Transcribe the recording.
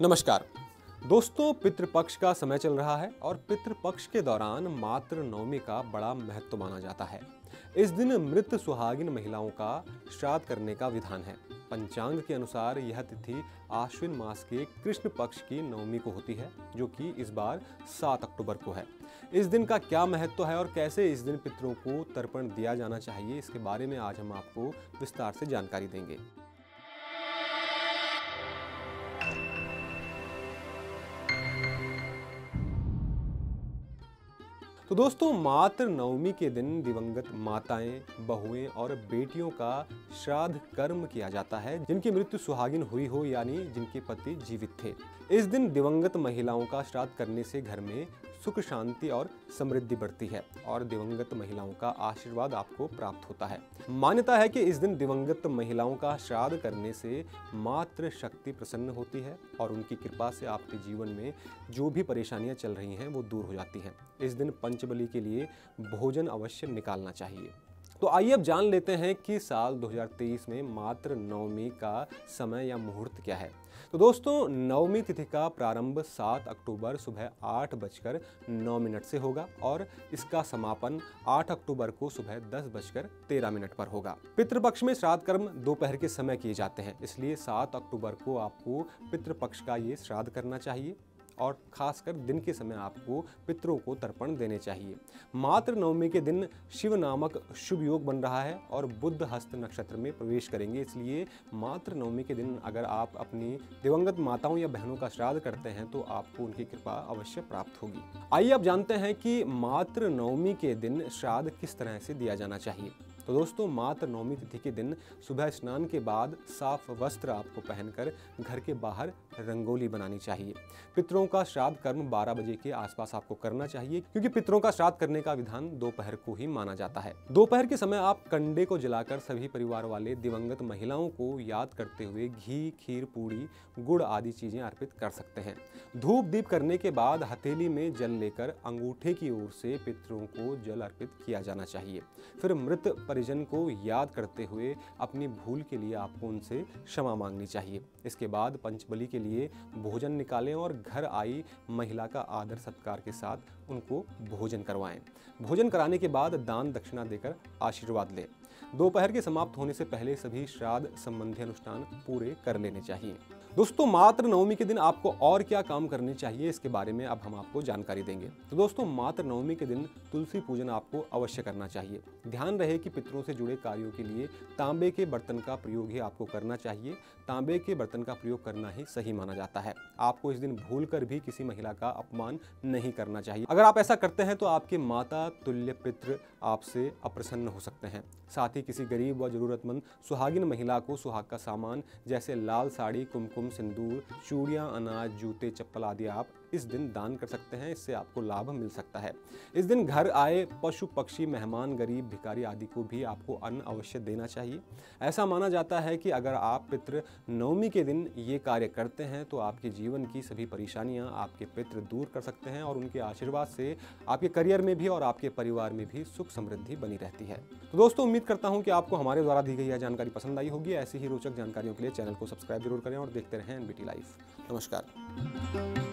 नमस्कार दोस्तों, पितृपक्ष का समय चल रहा है और पितृपक्ष के दौरान मातृ नवमी का बड़ा महत्व माना जाता है। इस दिन मृत सुहागिन महिलाओं का श्राद्ध करने का विधान है। पंचांग के अनुसार यह तिथि आश्विन मास के कृष्ण पक्ष की नवमी को होती है, जो कि इस बार 7 अक्टूबर को है। इस दिन का क्या महत्व है और कैसे इस दिन पितरों को तर्पण दिया जाना चाहिए, इसके बारे में आज हम आपको विस्तार से जानकारी देंगे। तो दोस्तों, मातृ नवमी के दिन दिवंगत माताएं, बहुएं और बेटियों का श्राद्ध कर्म किया जाता है, जिनकी मृत्यु सुहागिन हुई हो यानी जिनके पति जीवित थे। इस दिन दिवंगत महिलाओं का श्राद्ध करने से घर में सुख, शांति और समृद्धि बढ़ती है और दिवंगत महिलाओं का आशीर्वाद आपको प्राप्त होता है। मान्यता है कि इस दिन दिवंगत महिलाओं का श्राद्ध करने से मातृ शक्ति प्रसन्न होती है और उनकी कृपा से आपके जीवन में जो भी परेशानियां चल रही हैं वो दूर हो जाती हैं। इस दिन पंचबली के लिए भोजन अवश्य निकालना चाहिए। तो आइए अब जान लेते हैं कि साल 2023 में मातृ नवमी का समय या मुहूर्त क्या है। तो दोस्तों, नवमी तिथि का प्रारंभ 7 अक्टूबर सुबह 8:09 से होगा और इसका समापन 8 अक्टूबर को सुबह 10:13 पर होगा। पितृपक्ष में श्राद्ध कर्म दोपहर के समय किए जाते हैं, इसलिए 7 अक्टूबर को आपको पितृपक्ष का ये श्राद्ध करना चाहिए और खासकर दिन के समय आपको पितरों को तर्पण देने चाहिए। मातृ नवमी के दिन शिव नामक शुभ योग बन रहा है और बुध हस्त नक्षत्र में प्रवेश करेंगे, इसलिए मातृ नवमी के दिन अगर आप अपनी दिवंगत माताओं या बहनों का श्राद्ध करते हैं तो आपको उनकी कृपा अवश्य प्राप्त होगी। आइए अब जानते हैं कि मातृ नवमी के दिन श्राद्ध किस तरह से दिया जाना चाहिए। तो दोस्तों, मातृ नवमी तिथि के दिन सुबह स्नान के बाद साफ वस्त्र आपको पहनकर घर के बाहर रंगोली बनानी चाहिए। पितरों का श्राद्ध कर्म 12 बजे के आसपास आपको करना चाहिए, क्योंकि पितरों का श्राद्ध करने का विधान दोपहर को ही माना जाता है। दोपहर के समय आप कंडे को जलाकर सभी परिवार वाले दिवंगत महिलाओं को याद करते हुए घी, खीर, पूड़ी, गुड़ आदि चीजें अर्पित कर सकते हैं। धूप दीप करने के बाद हथेली में जल लेकर अंगूठे की ओर से पितरों को जल अर्पित किया जाना चाहिए। फिर मृत परिजन को याद करते हुए अपनी भूल के लिए आपको उनसे क्षमा मांगनी चाहिए। इसके बाद पंचबली के लिए भोजन निकालें और घर आई महिला का आदर सत्कार के साथ उनको भोजन करवाएं। भोजन कराने के बाद दान दक्षिणा देकर आशीर्वाद लें। दोपहर के समाप्त होने से पहले सभी श्राद्ध संबंधी अनुष्ठान पूरे कर लेने चाहिए। दोस्तों, मातृ नवमी के दिन आपको और क्या काम करने चाहिए, इसके बारे में अब हम आपको जानकारी देंगे। तो दोस्तों, मातृ नवमी के दिन तुलसी पूजन आपको अवश्य करना चाहिए। ध्यान रहे कि पितरों से जुड़े कार्यों के लिए तांबे के बर्तन का प्रयोग ही आपको करना चाहिए। तांबे के बर्तन का प्रयोग करना ही सही माना जाता है। आपको इस दिन भूलकर भी किसी महिला का अपमान नहीं करना चाहिए। अगर आप ऐसा करते हैं तो आपके माता तुल्य पितृ आपसे अप्रसन्न हो सकते हैं। साथ ही किसी गरीब व जरूरतमंद सुहागिन महिला को सुहाग का सामान जैसे लाल साड़ी, कुमकुम, सिंदूर, चूड़ियां, अनाज, जूते, चप्पल आदि आप इस दिन दान कर सकते हैं। इससे आपको लाभ मिल सकता है। इस दिन घर आए पशु पक्षी, मेहमान, गरीब, भिखारी आदि को भी आपको अन्न अवश्य देना चाहिए। ऐसा माना जाता है कि अगर आप पितृ नवमी के दिन ये कार्य करते हैं तो आपके जीवन की सभी परेशानियां आपके पितृ दूर कर सकते हैं और उनके आशीर्वाद से आपके करियर में भी और आपके परिवार में भी सुख समृद्धि बनी रहती है। तो दोस्तों, उम्मीद करता हूं कि आपको हमारे द्वारा दी गई यह जानकारी पसंद आई होगी। ऐसी ही रोचक जानकारियों के लिए चैनल को सब्सक्राइब जरूर करें और देखते रहें एनबीटी लाइव। नमस्कार।